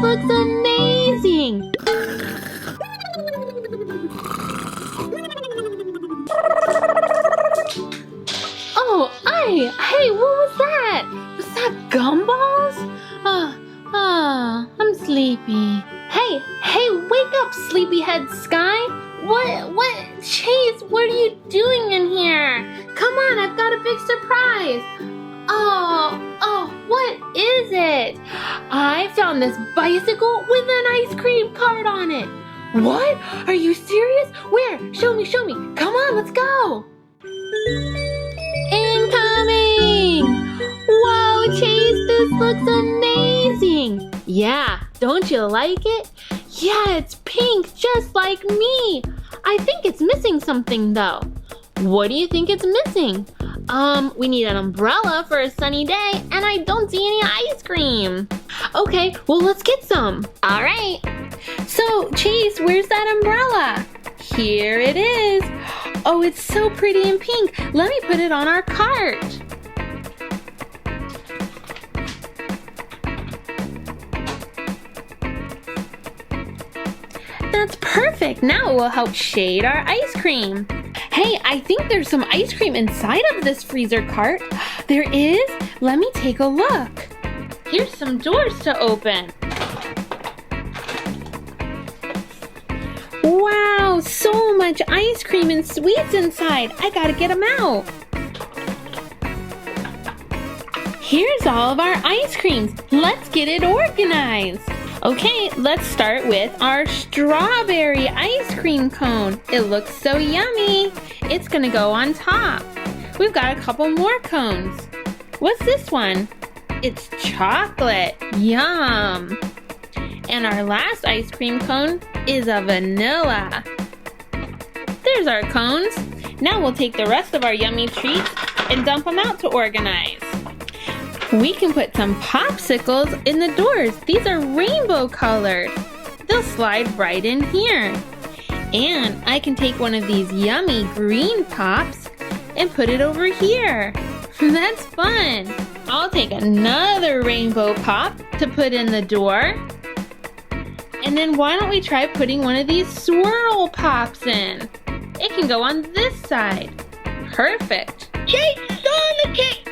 looks amazing! Oh, hey, what was that? Was that gumballs? I'm sleepy. Hey, wake up, sleepyhead Sky. What, Chase, what are you doing in here? Come on, I've got a big surprise. Oh, what is it? I found this bicycle with an ice cream cart on it. What? Are you serious? Where? Show me. Come on, let's go. Incoming! Whoa, Chase, this looks amazing. Yeah, don't you like it? Yeah, it's pink, just like me. I think it's missing something though. What do you think it's missing? We need an umbrella for a sunny day, and I don't see any ice cream. Okay, well, let's get some. All right. So, Chase, where's that umbrella? Here it is. Oh, it's so pretty and pink. Let me put it on our cart. That's perfect. Now it will help shade our ice cream. Hey, I think there's some ice cream inside of this freezer cart. There is? Let me take a look. Here's some doors to open. Wow, so much ice cream and sweets inside. I gotta get them out. Here's all of our ice creams. Let's get it organized. Okay, let's start with our strawberry ice cream cone. It looks so yummy. It's gonna go on top. We've got a couple more cones. What's this one? It's chocolate. Yum. And our last ice cream cone is a vanilla. There's our cones. Now we'll take the rest of our yummy treats and dump them out to organize. We can put some popsicles in the doors. These are rainbow colored. They'll slide right in here. And I can take one of these yummy green pops and put it over here. That's fun. I'll take another rainbow pop to put in the door. And then why don't we try putting one of these swirl pops in? It can go on this side. Perfect. Chase, on the cake!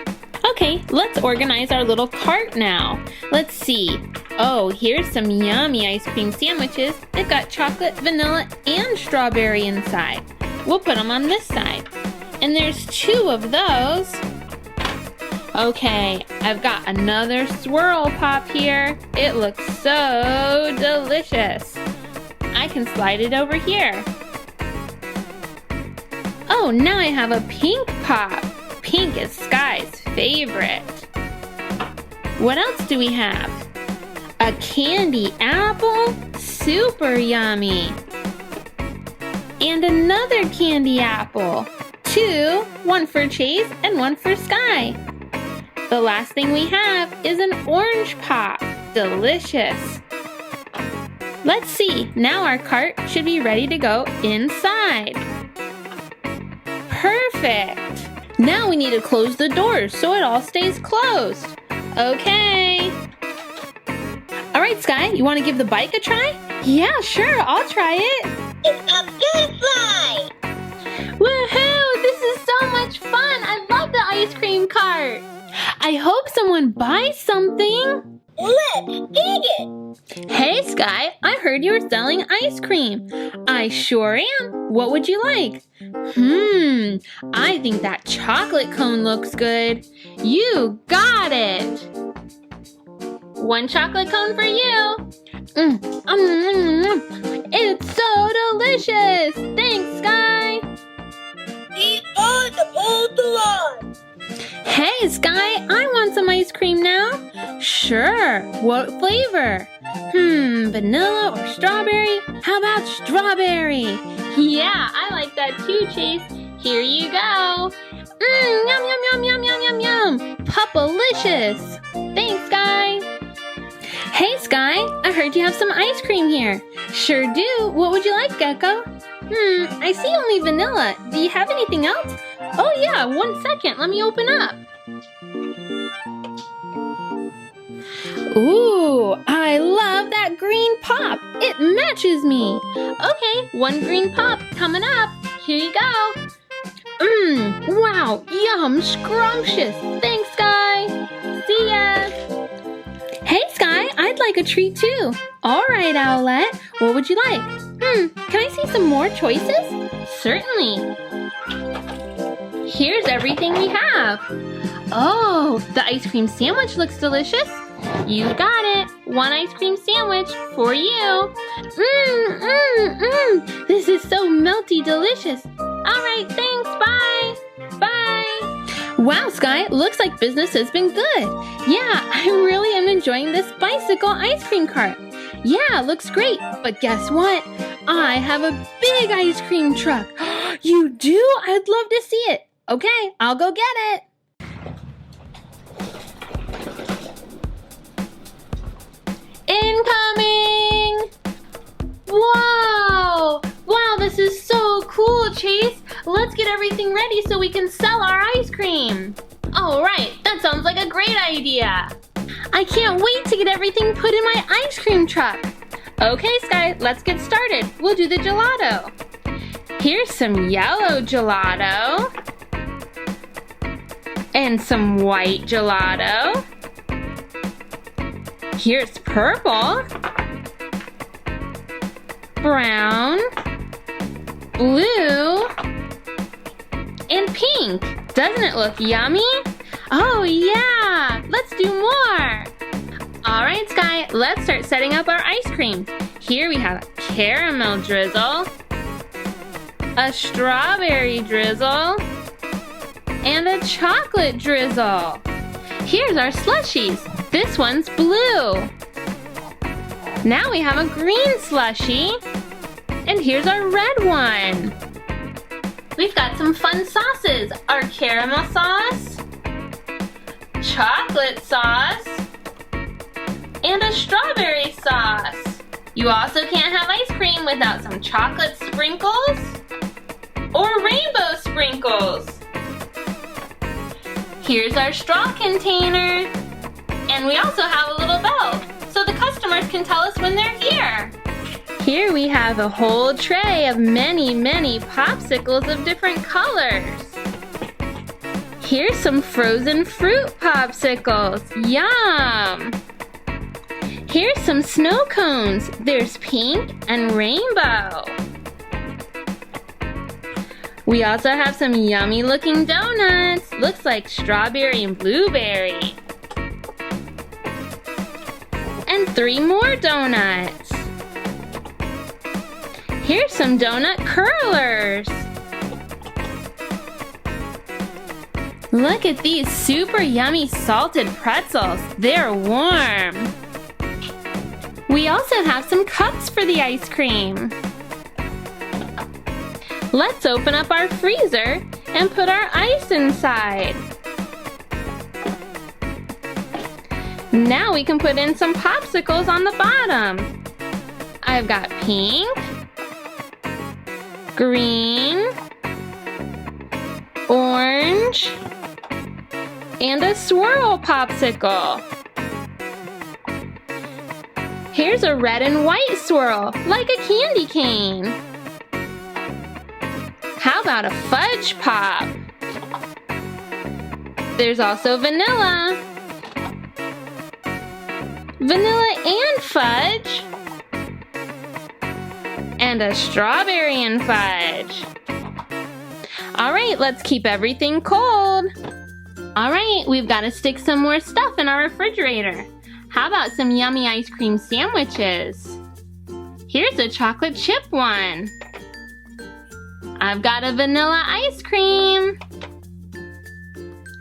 Okay, let's organize our little cart now. Let's see. Oh, here's some yummy ice cream sandwiches. They've got chocolate, vanilla, and strawberry inside. We'll put them on this side. And there's 2 of those. Okay, I've got another swirl pop here. It looks so delicious. I can slide it over here. Oh, now I have a pink pop. Pink is Sky's favorite. What else do we have? A candy apple? Super yummy. And another candy apple. 2, one for Chase and one for Sky. The last thing we have is an orange pop. Delicious. Let's see. Now our cart should be ready to go inside. Perfect. Now we need to close the doors so it all stays closed. Okay. All right, Sky, you want to give the bike a try? Yeah, sure, I'll try it. It's a good fly! Woohoo! This is so much fun! I love the ice cream cart! I hope someone buys something! Let's dig it! Hey, Sky, I heard you were selling ice cream. I sure am. What would you like? I think that chocolate cone looks good. You got it! 1 chocolate cone for you! It's so delicious! Thanks, Sky! Be on the pull the line! Hey, Sky, I want some ice cream now. Sure, what flavor? Vanilla or strawberry? How about strawberry? Yeah, I like that too, Chase. Here you go. Yum, yum, yum, yum, yum, yum, yum. Pupalicious. Thanks, Sky. Hey, Sky, I heard you have some ice cream here. Sure do. What would you like, Gecko? I see only vanilla. Do you have anything else? Oh yeah, 1 second. Let me open up. Ooh, I love that pop. It matches me. Okay, one green pop coming up. Here you go. Wow, yum, scrumptious. Thanks, Sky. See ya. Hey, Sky, I'd like a treat too. All right, Owlette, what would you like? Can I see some more choices? Certainly. Here's everything we have. Oh, the ice cream sandwich looks delicious. You got it. One ice cream sandwich for you. This is so melty delicious. All right, thanks. Bye. Bye. Wow, Sky, looks like business has been good. Yeah, I really am enjoying this bicycle ice cream cart. Yeah, looks great. But guess what? I have a big ice cream truck. You do? I'd love to see it. Okay, I'll go get it. Incoming! Wow! Wow, this is so cool, Chase. Let's get everything ready so we can sell our ice cream. All right, that sounds like a great idea. I can't wait to get everything put in my ice cream truck. Okay, Sky, let's get started. We'll do the gelato. Here's some yellow gelato. And some white gelato. Here's purple, brown, blue, and pink. Doesn't it look yummy? Oh yeah, let's do more. All right, Sky, let's start setting up our ice cream. Here we have a caramel drizzle, a strawberry drizzle, and a chocolate drizzle. Here's our slushies. This one's blue. Now we have a green slushie. And here's our red one. We've got some fun sauces. Our caramel sauce, chocolate sauce, and a strawberry sauce. You also can't have ice cream without some chocolate sprinkles or rainbow sprinkles. Here's our straw container. And we also have a little bell, so the customers can tell us when they're here. Here we have a whole tray of many, many popsicles of different colors. Here's some frozen fruit popsicles. Yum! Here's some snow cones. There's pink and rainbow. We also have some yummy looking donuts. Looks like strawberry and blueberry. And 3 more donuts. Here's some donut curlers. Look at these super yummy salted pretzels. They're warm. We also have some cups for the ice cream. Let's open up our freezer and put our ice inside. Now we can put in some popsicles on the bottom. I've got pink, green, orange, and a swirl popsicle. Here's a red and white swirl, like a candy cane. How about a fudge pop? There's also vanilla. Vanilla and fudge. And a strawberry and fudge. All right, let's keep everything cold. All right, we've got to stick some more stuff in our refrigerator. How about some yummy ice cream sandwiches? Here's a chocolate chip one. I've got a vanilla ice cream.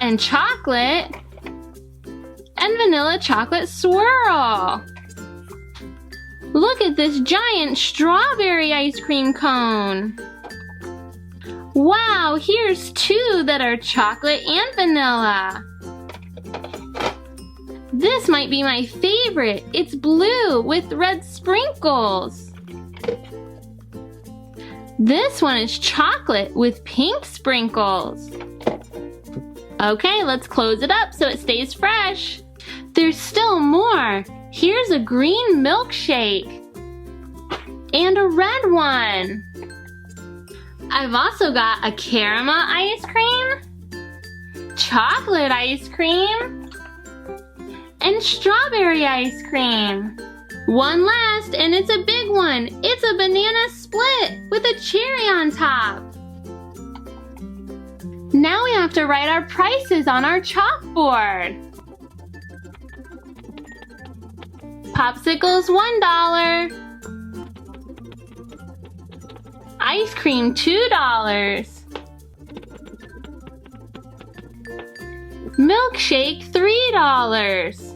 And chocolate. And vanilla chocolate swirl. Look at this giant strawberry ice cream cone. Wow, here's 2 that are chocolate and vanilla. This might be my favorite. It's blue with red sprinkles. This one is chocolate with pink sprinkles. Okay, let's close it up so it stays fresh. There's still more. Here's a green milkshake. and a red one. I've also got a caramel ice cream, chocolate ice cream, and strawberry ice cream. One last, and it's a big one. It's a banana split with a cherry on top. Now we have to write our prices on our chalkboard. Popsicles, $1. Ice cream, $2. Milkshake, $3.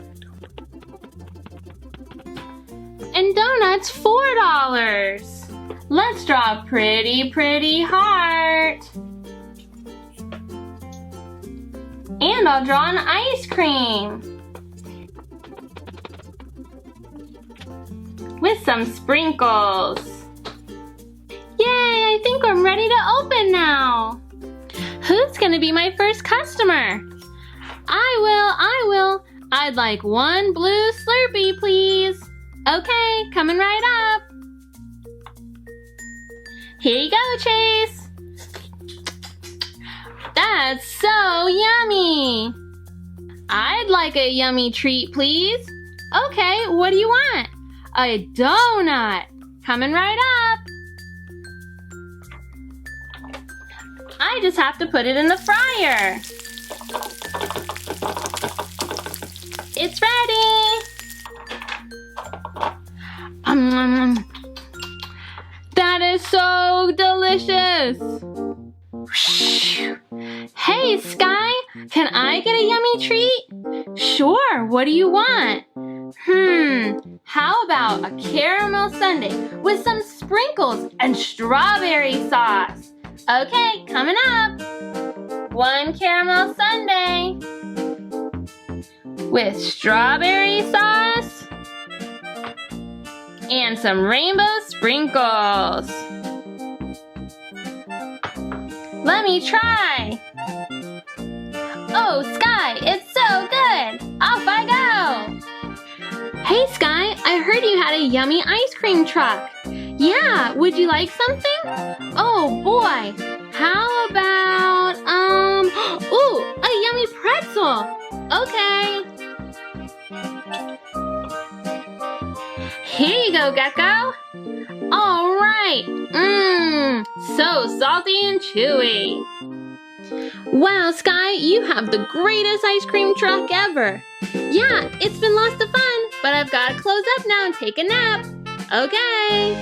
And donuts, $4. Let's draw a pretty, pretty heart. And I'll draw an ice cream with some sprinkles. Yay, I think I'm ready to open now. Who's gonna be my first customer? I will. I'd like one blue Slurpee, please. Okay, coming right up. Here you go, Chase. That's so yummy. I'd like a yummy treat, please. Okay, what do you want? A donut. Coming right up. I just have to put it in the fryer. It's ready. That is so delicious. Hey, Sky, can I get a yummy treat? Sure, what do you want? How about a caramel sundae with some sprinkles and strawberry sauce? Okay, coming up. One caramel sundae with strawberry sauce and some rainbow sprinkles. Let me try. Oh, Sky, it's so good. Off I go. Hey, Sky, I heard you had a yummy ice cream truck. Yeah, would you like something? Oh boy, how about, ooh, a yummy pretzel. Okay. Here you go, Gecko. All right. So salty and chewy. Wow, Sky, you have the greatest ice cream truck ever. Yeah, it's been lots of fun, but I've got to close up now and take a nap. Okay.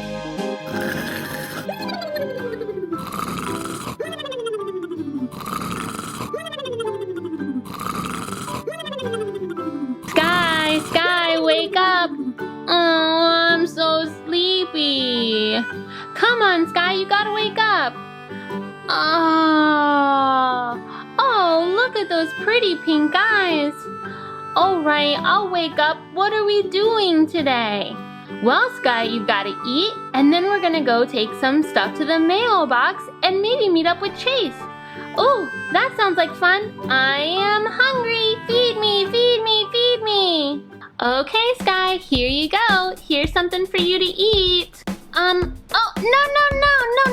Sky, wake up. Oh, I'm so sleepy. Come on, Sky, you gotta wake up. Oh, look at those pretty pink eyes. All right, I'll wake up. What are we doing today? Well, Sky, you've gotta eat, and then we're gonna go take some stuff to the mailbox and maybe meet up with Chase. Oh, that sounds like fun. I am hungry. Feed me, feed me, feed me. Okay, Sky, here you go. Here's something for you to eat. Oh, no,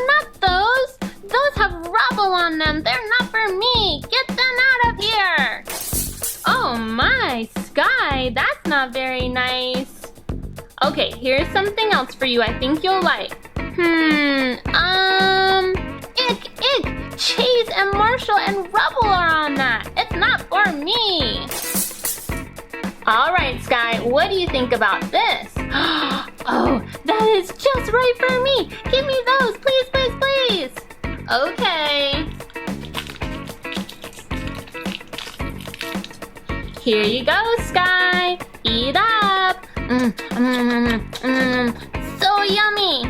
not those. Those have rubble on them. They're not for me. Get them out of here. Oh my, Sky, that's not very nice. Okay, here's something else for you I think you'll like. Ick. Chase and Marshall and rubble are on that. It's not for me. All right, Sky, what do you think about this? Oh, that is just right for me. Give me those, please, please, please. Okay. Here you go, Sky. Eat up. So yummy.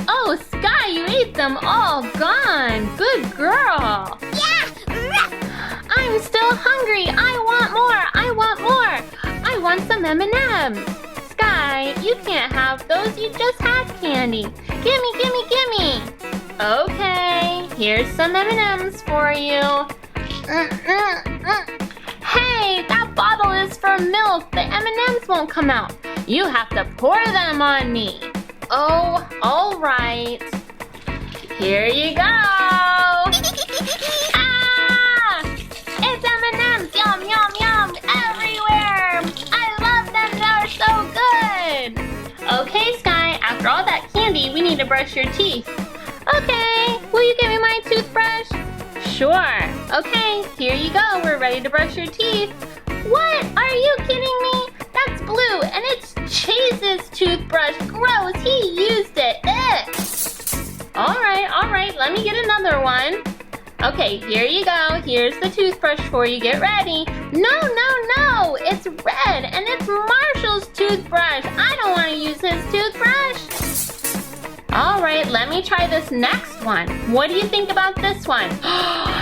Oh, Sky, you ate them all gone. Good girl. Yeah. I'm still hungry. I want more. I want some M&Ms. Sky, you can't have those. You just had candy. Gimme. Okay, here's some M&Ms for you. Hey, that bottle is for milk. The M&Ms won't come out. You have to pour them on me. Oh, all right. Here you go. Ah! It's M&M's. Yum, yum, yum. Everywhere. I love them. They're so good. Okay, Sky. After all that candy, we need to brush your teeth. Okay. Will you give me my toothbrush? Sure. Okay, here you go. We're ready to brush your teeth. What? Are you kidding me? That's blue, and it's Chase's toothbrush. Gross, he used it. Ugh. All right, let me get another one. Okay, here you go. Here's the toothbrush for you. Get ready. No, it's red, and it's Marshall's toothbrush. I don't want to use his toothbrush. All right, let me try this next one. What do you think about this one?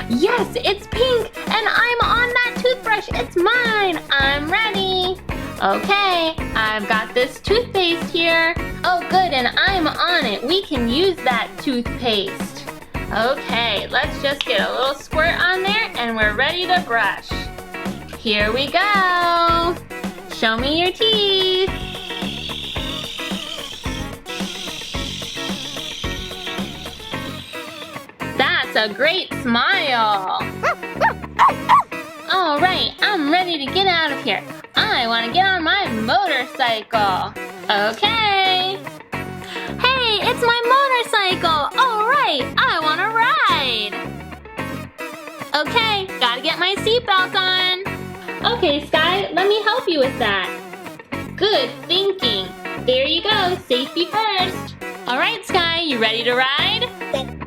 Yes, it's pink, and I'm on that toothbrush. It's mine. I'm ready. Okay, I've got this toothpaste here. Oh, good, and I'm on it. We can use that toothpaste. Okay, let's just get a little squirt on there, and we're ready to brush. Here we go. Show me your teeth. That's a great smile. All right, I'm ready to get out of here. I want to get on my motorcycle. Okay. Hey, it's my motorcycle. All right, I want to ride. Okay, gotta get my seatbelt on. Okay, Sky, let me help you with that. Good thinking. There you go, safety first. All right, Sky, you ready to ride?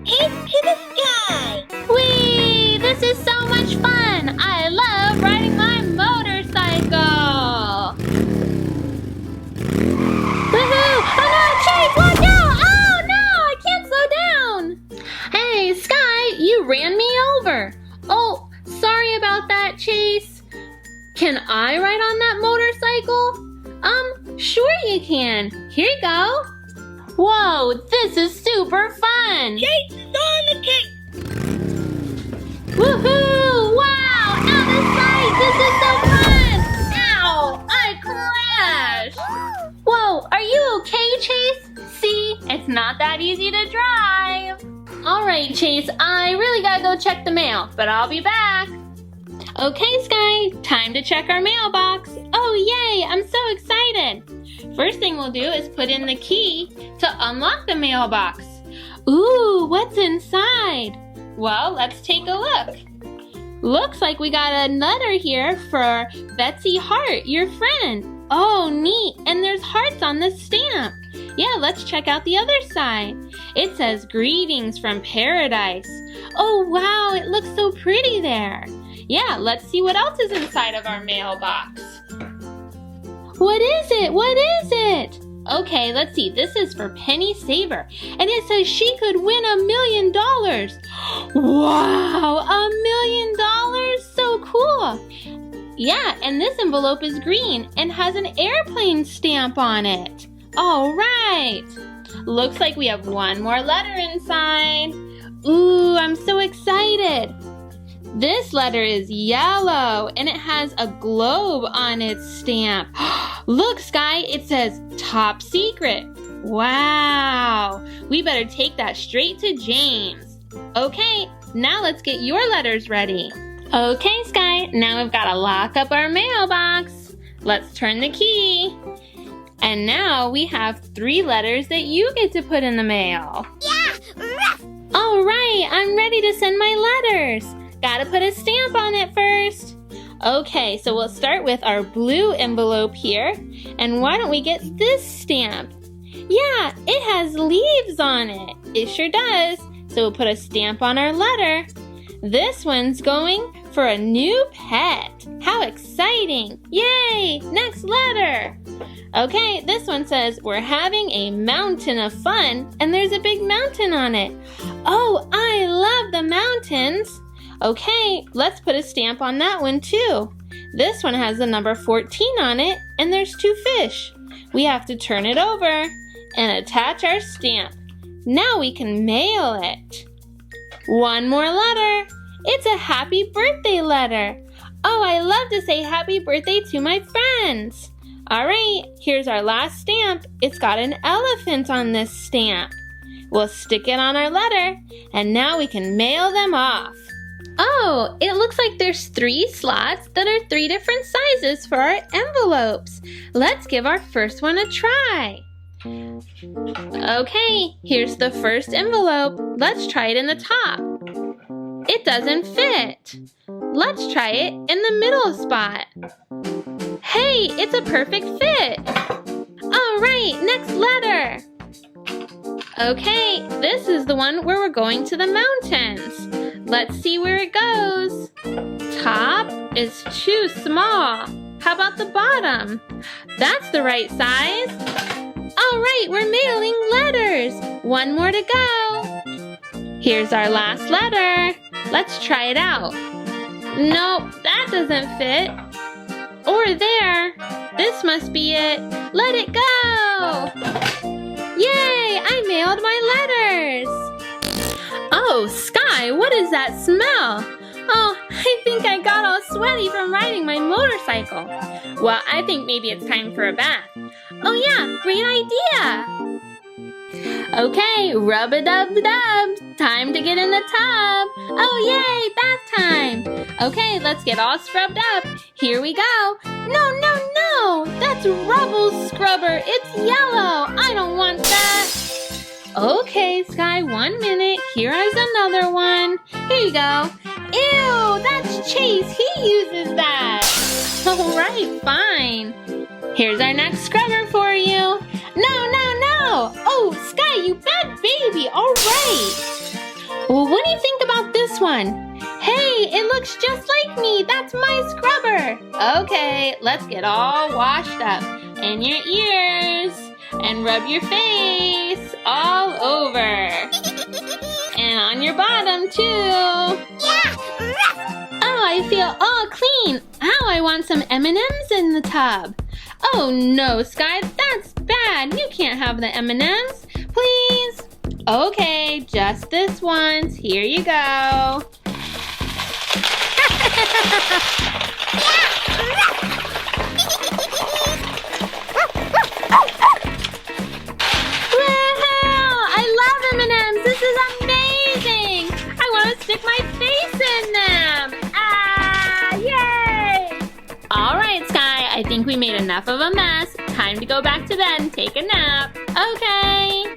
Head to the sky! Whee! This is so much fun! I love riding my motorcycle! Woohoo! Oh no, Chase, watch out! Oh no, I can't slow down! Hey, Sky, you ran me over. Oh, sorry about that, Chase. Can I ride on that motorcycle? Sure you can. Here you go. Whoa, this is super fun! Chase is on the case! Woohoo! Wow! Out of sight! This is so fun! Ow! I crashed! Whoa, are you okay, Chase? See, it's not that easy to drive. Alright, Chase, I really gotta go check the mail, but I'll be back. Okay, Sky, time to check our mailbox. Oh, yay! I'm so excited! First thing we'll do is put in the key to unlock the mailbox. Ooh, what's inside? Well, let's take a look. Looks like we got a letter here for Betsy Hart, your friend. Oh, neat. And there's hearts on the stamp. Yeah, let's check out the other side. It says, "Greetings from Paradise." Oh, wow, it looks so pretty there. Yeah, let's see what else is inside of our mailbox. What is it? What is it? Okay, let's see. This is for Penny Saver, and it says she could win $1 million. Wow, $1 million? So cool. Yeah, and this envelope is green and has an airplane stamp on it. All right. Looks like we have one more letter inside. Ooh, I'm so excited. This letter is yellow, and it has a globe on its stamp. Look, Sky, it says top secret. Wow. We better take that straight to James. Okay, now let's get your letters ready. Okay, Sky, now we've got to lock up our mailbox. Let's turn the key. And now we have 3 letters that you get to put in the mail. Yeah! All right, I'm ready to send my letters. Gotta put a stamp on it first. Okay, so we'll start with our blue envelope here. And why don't we get this stamp? Yeah, it has leaves on it. It sure does. So we'll put a stamp on our letter. This one's going for a new pet. How exciting! Yay! Next letter. Okay, this one says, "We're having a mountain of fun," and there's a big mountain on it. Oh, I love the mountains. Okay, let's put a stamp on that one too. This one has the number 14 on it, and there's 2 fish. We have to turn it over and attach our stamp. Now we can mail it. One more letter. It's a happy birthday letter. Oh, I love to say happy birthday to my friends. All right, here's our last stamp. It's got an elephant on this stamp. We'll stick it on our letter, and now we can mail them off. Oh, it looks like there's 3 slots that are 3 different sizes for our envelopes. Let's give our first one a try. Okay, here's the first envelope. Let's try it in the top. It doesn't fit. Let's try it in the middle spot. Hey, it's a perfect fit. All right, next letter. Okay, this is the one where we're going to the mountains. Let's see where it goes. Top is too small. How about the bottom? That's the right size. All right, we're mailing letters. 1 more to go. Here's our last letter. Let's try it out. Nope, that doesn't fit. Or there. This must be it. Let it go. Yay, I mailed my letters. Oh, Sky, what is that smell? Oh, I think I got all sweaty from riding my motorcycle. Well, I think maybe it's time for a bath. Oh yeah, great idea. Okay, rub-a-dub-dub. Time to get in the tub. Oh yay, bath time. Okay, let's get all scrubbed up. Here we go. No, that's rubble scrubber. It's yellow. I don't want that. Okay, Sky, 1 minute. Here is another one. Here you go. Ew, that's Chase. He uses that. All right, fine. Here's our next scrubber for you. No. Oh, Sky, you bad baby. All right. Well, what do you think about this one? Hey, it looks just like me. That's my scrubber. Okay, let's get all washed up. And your ears. And rub your face all over. And on your bottom, too. Yeah! Oh, I feel all clean. Ow, I want some M&Ms in the tub. Oh, no, Sky, that's bad. You can't have the M&Ms. Please. Okay, just this once. Here you go. M&Ms, this is amazing! I want to stick my face in them! Ah, yay! Alright, Sky, I think we made enough of a mess. Time to go back to bed and take a nap. Okay.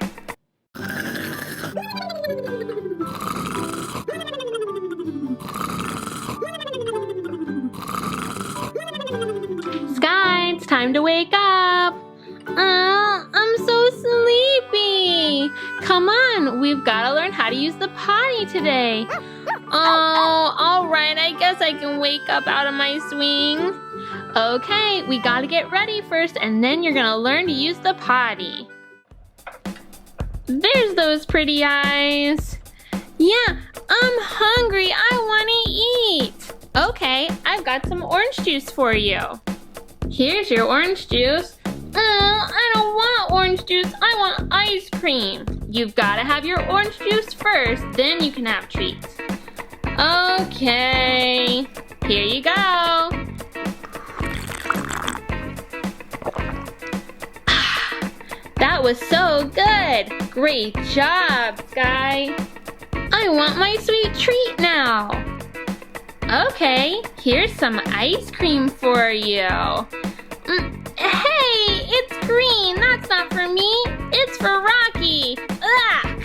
Sky, it's time to wake up. I'm so sleepy. Come on, we've got to learn how to use the potty today. Oh, all right, I guess I can wake up out of my swing. Okay, we got to get ready first, and then you're going to learn to use the potty. There's those pretty eyes. Yeah, I'm hungry. I want to eat. Okay, I've got some orange juice for you. Here's your orange juice. I don't want orange juice. I want ice cream. You've got to have your orange juice first, then you can have treats. Okay, here you go. That was so good. Great job, Sky. I want my sweet treat now. Okay, here's some ice cream for you. Hey, it's green. That's not for me. It's for Rocky. Ugh.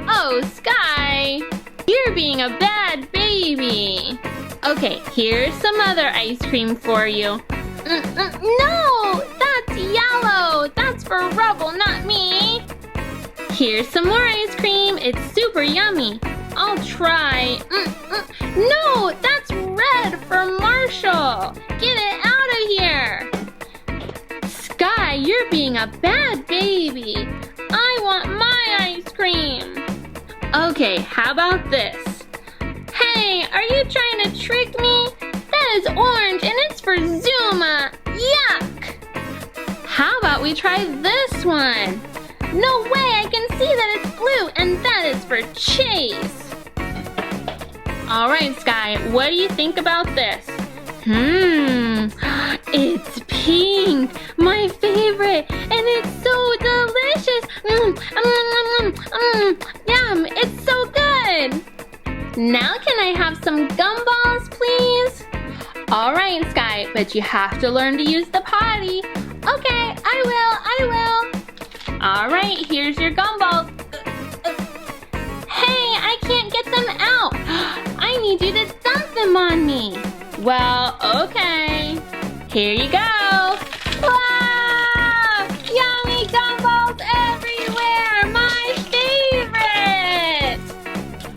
Oh, Sky, you're being a bad baby. Okay, here's some other ice cream for you. No, that's yellow. That's for Rubble, not me. Here's some more ice cream. It's super yummy. I'll try. No, that's red for Marshall. Get it out of here. Sky, you're being a bad baby. I want my ice cream. Okay, how about this? Hey, are you trying to trick me? That is orange and it's for Zuma. Yuck! How about we try this one? No way, I can see that it's blue and that is for Chase. Alright, Sky, what do you think about this? It's pink. All right, Sky, but you have to learn to use the potty. Okay, I will. All right, here's your gumballs. Hey, I can't get them out. I need you to dump them on me. Well, okay. Here you go. Wow! Yummy gumballs everywhere! My favorite!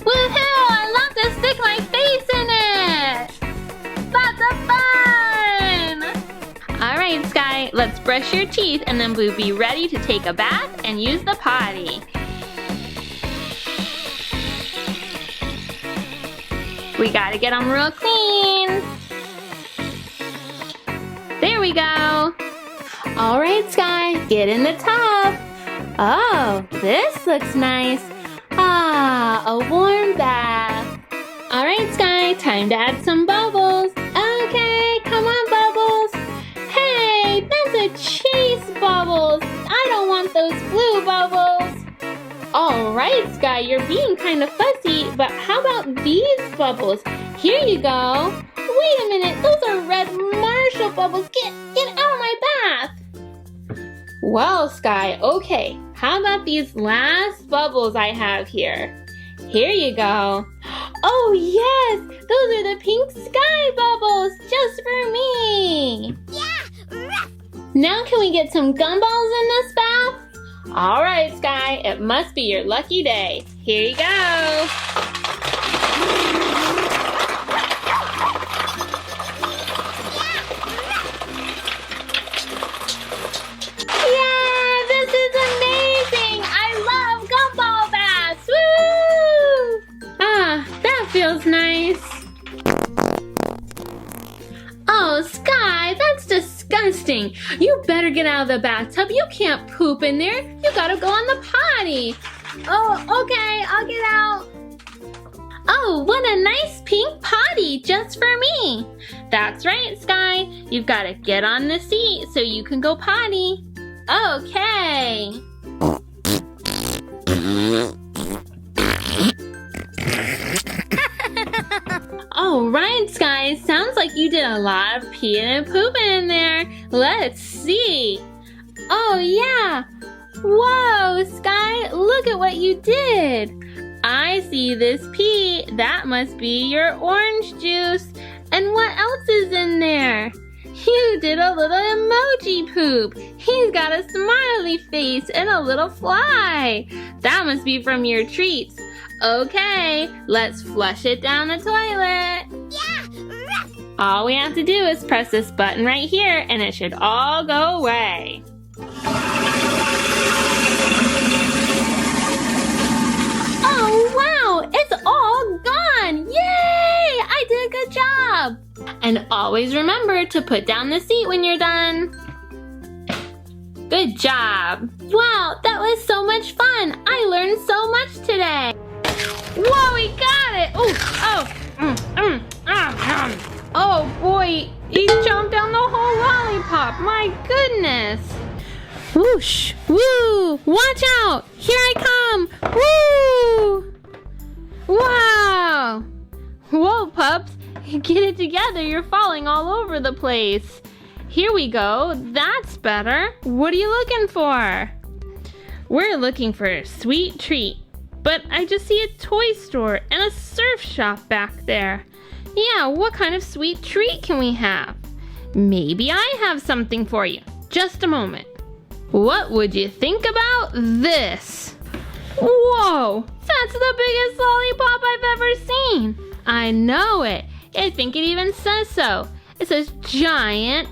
Woohoo! I love to stick my face in it! Lots of fun! Alright, Sky, let's brush your teeth and then we'll be ready to take a bath and use the potty. We gotta get them real clean. There we go. All right, Sky, get in the tub. Oh, this looks nice. Ah, a warm bath. All right, Sky, time to add some bubbles. Okay, come on, Bubbles. Hey, that's a chase Bubbles. I don't want those blue bubbles. All right, Sky, you're being kind of fussy, but how about these bubbles? Here you go. Wait a minute, those are red Marshall bubbles. Get out of my bath. Well, Sky, okay. How about these last bubbles I have here? Here you go. Oh, yes, those are the pink sky bubbles, just for me. Yeah! Now can we get some gumballs in this bath? All right, Sky, it must be your lucky day. Here you go. Yeah, this is amazing. I love gumball baths. Woo! Ah, that feels nice. Oh, Sky, that's disgusting. You better get out of the bathtub. You can't poop in there. You gotta go on the potty. Oh, okay, I'll get out. Oh, what a nice pink potty just for me. That's right, Sky. You've gotta get on the seat so you can go potty. Okay. All right, Sky, sounds like you did a lot of peeing and pooping in there. Let's see. Oh, yeah. Whoa, Sky, look at what you did. I see this pee. That must be your orange juice. And what else is in there? You did a little emoji poop. He's got a smiley face and a little fly. That must be from your treats. Okay, let's flush it down the toilet. Yeah! All we have to do is press this button right here and it should all go away. Oh, wow, it's all gone. Yay! I did a good job. And always remember to put down the seat when you're done. Good job. Wow, that was so much fun. I learned so much today. Whoa, we got it! Oh boy, he chomped down the whole lollipop. My goodness! Whoosh! Woo! Watch out! Here I come! Woo! Wow! Whoa, pups! Get it together. You're falling all over the place. Here we go. That's better. What are you looking for? We're looking for a sweet treat. But I just see a toy store and a surf shop back there. Yeah, what kind of sweet treat can we have? Maybe I have something for you. Just a moment. What would you think about this? Whoa, that's the biggest lollipop I've ever seen. I know it. I think it even says so. It says giant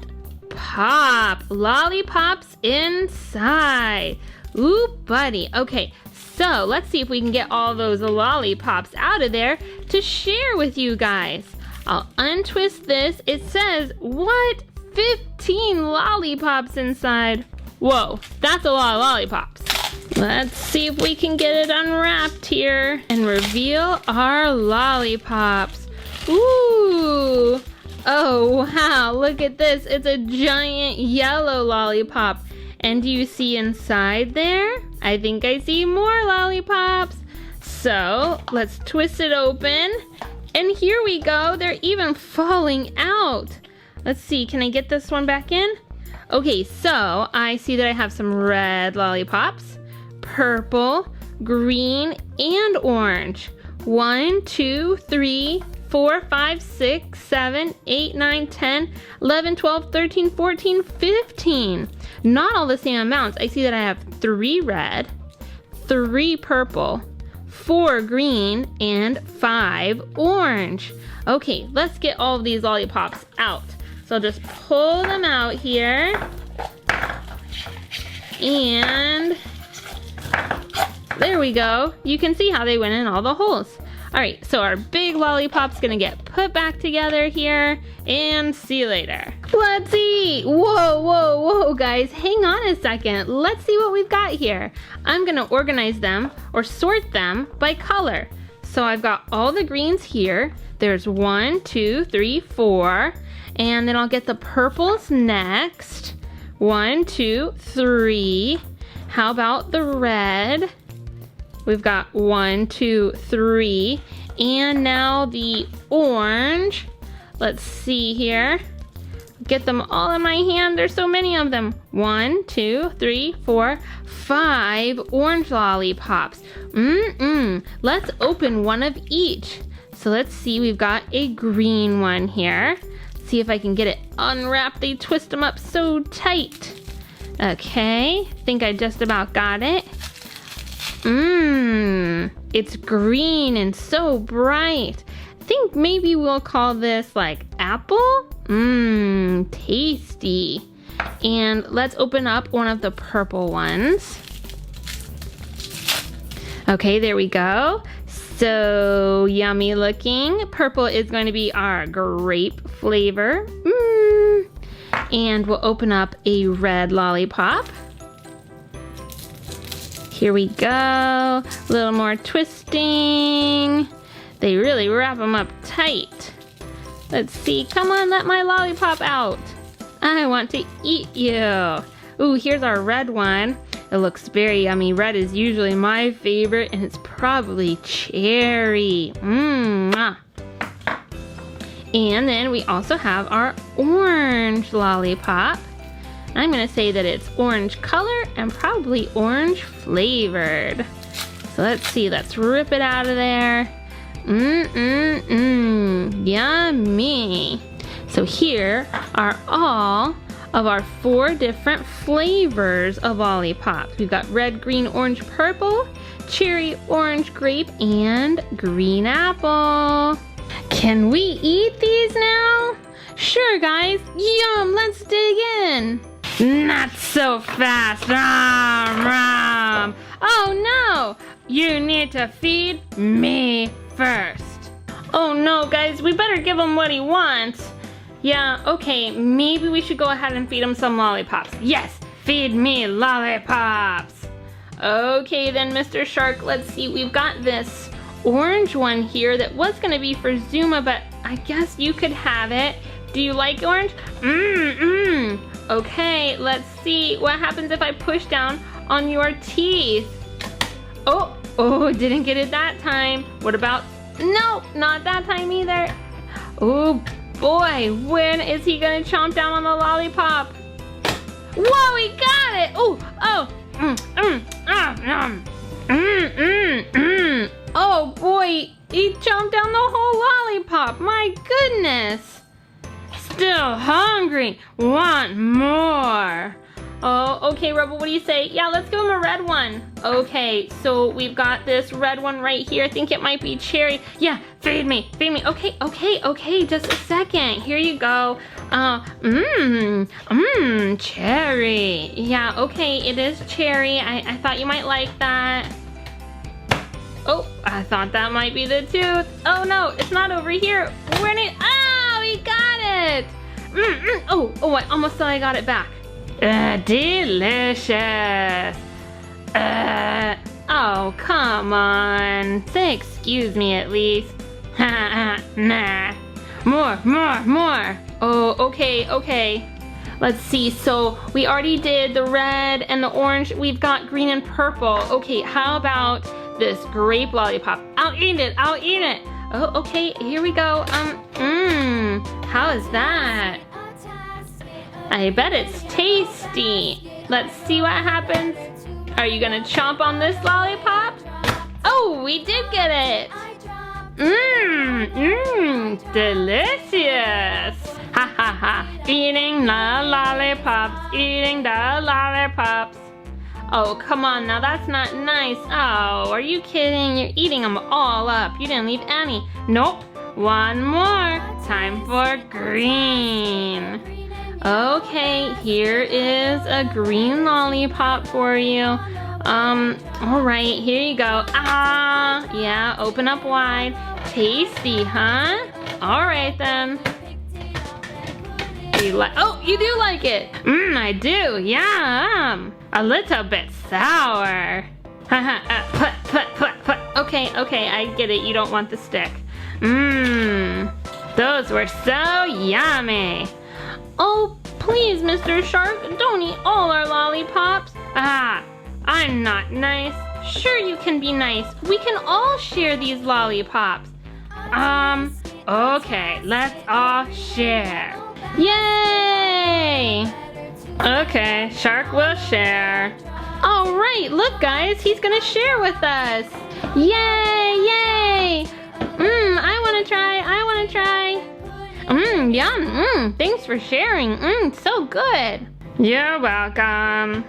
pop. Lollipops inside. Ooh, buddy. Okay. So let's see if we can get all those lollipops out of there to share with you guys. I'll untwist this. It says, what? 15 lollipops inside. Whoa, that's a lot of lollipops. Let's see if we can get it unwrapped here and reveal our lollipops. Ooh. Oh, wow, look at this. It's a giant yellow lollipop. And do you see inside there? I think I see more lollipops. So let's twist it open. And here we go. They're even falling out. out. Let's see, can I get this one back in? Okay, so I see that I have some red lollipops, purple, green, and orange. 1, 2, 3, 4, 5, 6, 7, 8, 9, 10, 11, 12, 13, 14, 15. Not all the same amounts. I see that I have 3 red, 3 purple, 4 green, and 5 orange. Okay, let's get all of these lollipops out. So I'll just pull them out here. And there we go. You can see how they went in all the holes. All right, so our big lollipop's gonna get put back together here, and see you later. Let's eat. Whoa, whoa, whoa, guys, hang on a second. Let's see what we've got here. I'm gonna organize them or sort them by color. So I've got all the greens here. There's 1, 2, 3, 4, and then I'll get the purples next. 1, 2, 3. How about the red? We've got 1, 2, 3, and now the orange. Let's see here. Get them all in my hand. There's so many of them. 1, 2, 3, 4, 5 orange lollipops. Let's open one of each. So let's see, we've got a green one here. See if I can get it unwrapped. They twist them up so tight. Okay, think I just about got it. It's green and so bright. I think maybe we'll call this like apple. Tasty. And let's open up one of the purple ones. Okay, there we go. So yummy looking. Purple is going to be our grape flavor. And we'll open up a red lollipop. Here we go. A little more twisting. They really wrap them up tight. Let's see. Come on, let my lollipop out. I want to eat you. Ooh, here's our red one. It looks very yummy. Red is usually my favorite, and it's probably cherry. And then we also have our orange lollipop. I'm gonna say that it's orange color and probably orange flavored. So let's see, let's rip it out of there. Yummy. So here are all of our 4 different flavors of lollipops. We've got red, green, orange, purple, cherry, orange, grape, and green apple. Can we eat these now? Sure, guys. Yum, let's dig in. Not so fast. Oh no, you need to feed me first. Oh no, guys, we better give him what he wants. Yeah, okay, maybe we should go ahead and feed him some lollipops. Yes, feed me lollipops. Okay then, Mr. Shark, let's see. We've got this orange one here that was gonna be for Zuma, but I guess you could have it. Do you like orange? Okay, let's see what happens if I push down on your teeth. Oh, didn't get it that time. What about, no, not that time either. Oh boy, when is he gonna chomp down on the lollipop? Whoa, he got it. Oh boy, he chomped down the whole lollipop. My goodness. Still hungry. Want more. Oh, okay, Rebel, what do you say? Yeah, let's give him a red one. Okay, so we've got this red one right here. I think it might be cherry. Yeah, feed me. Okay, just a second. Here you go. Cherry. Yeah, okay, it is cherry. I thought you might like that. Oh, I thought that might be the tooth. Oh no, it's not over here. Where did, oh, he got it. Oh, I almost thought I got it back. Delicious. Oh, come on. Say excuse me at least. Nah. More. Oh, okay. Let's see, so we already did the red and the orange. We've got green and purple. Okay, how about this grape lollipop? I'll eat it. Oh, okay, here we go. How how is that? I bet it's tasty. Let's see what happens. Are you gonna chomp on this lollipop? Oh, we did get it. Delicious. Ha ha ha. Eating the lollipops, eating the lollipops. Oh, come on now, that's not nice. Oh, are you kidding? You're eating them all up. You didn't leave any. Nope. One more. Time for green. Okay, here is a green lollipop for you. All right, here you go. Ah, yeah, open up wide. Tasty, huh? All right then. Oh, you do like it. I do, yum. A little bit sour. Okay, I get it. You don't want the stick. Those were so yummy. Oh, please, Mr. Shark, don't eat all our lollipops. Ah, I'm not nice. Sure you can be nice. We can all share these lollipops. Okay, let's all share. Yay! Okay, Shark will share. All right, look guys, he's gonna share with us. Yay! I wanna try. Yum, thanks for sharing. So good. You're welcome.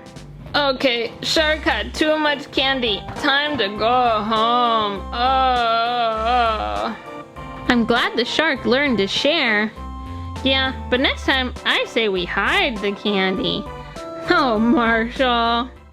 Okay, Shark had too much candy. Time to go home. Oh. I'm glad the shark learned to share. Yeah, but next time I say we hide the candy. Oh, Marshall.